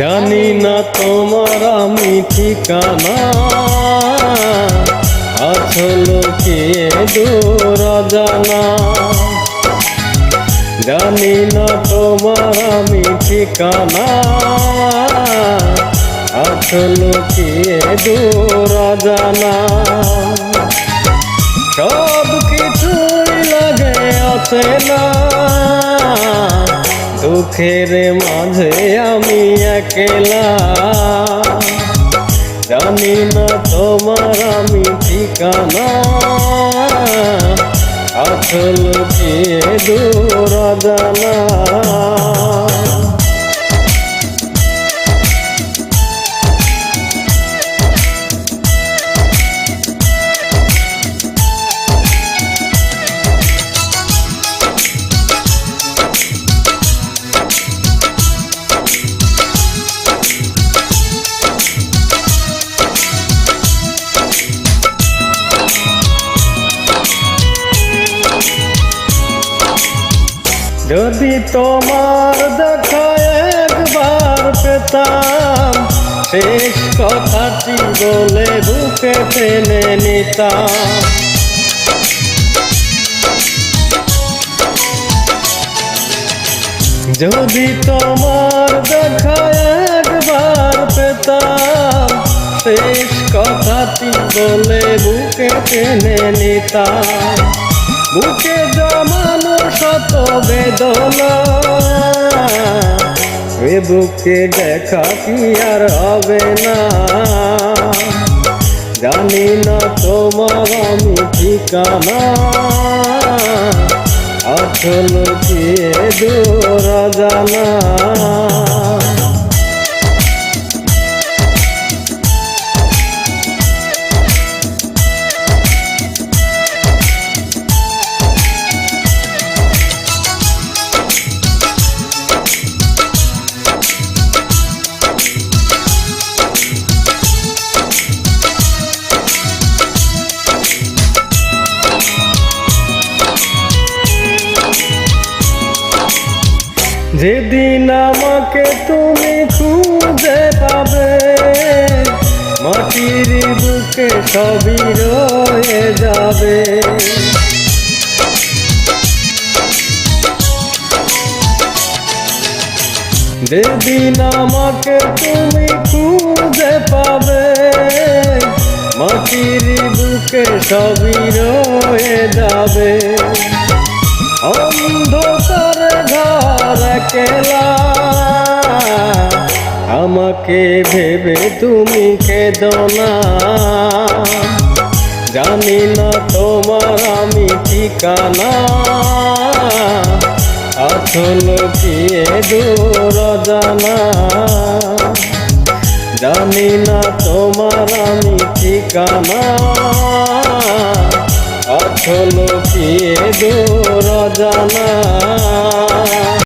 জানি না তোমার আমি ঠিকানা, আসল কি দূর জানা। জানি না তোমার আমি ঠিকানা, আসল কি দূর জানা। সব কিছুই লাগে অচেনা, দুঃখের মাঝে আমি একলা। জানি না তোমার আমি ঠিকানা, আসল কি দূর জানা। যদি তোমার দেখা একবার পেতাম, শেষ কথাটি বলে বুকে টেনে নিতাম। যদি তোমার দেখা একবার পেতাম, শেষ কথাটি বলে বুকে টেনে নিতাম। বুকে জমানো শত বেদনা, এ বুকে দেখা কি আর হবে না। জানি না তোমার আমি ঠিকানা, আসল কি দূর জানা। যেদিন আমাকে তুমি খুঁজে পাবে, মাটির বুকে সবই রয়ে যাবে। যেদিন আমাকে তুমি খুঁজে পাবে, মাটির বুকে সবই রয়ে যাবে। অন্ধকার ঘর একলা, আমাকে ভেবে তুমি কেঁদো না। জানি না তোমার আমি ঠিকানা, আসল কি দূর জানা। জানি না তোমার আমি ঠিকানা, আসল কি দূর জানা।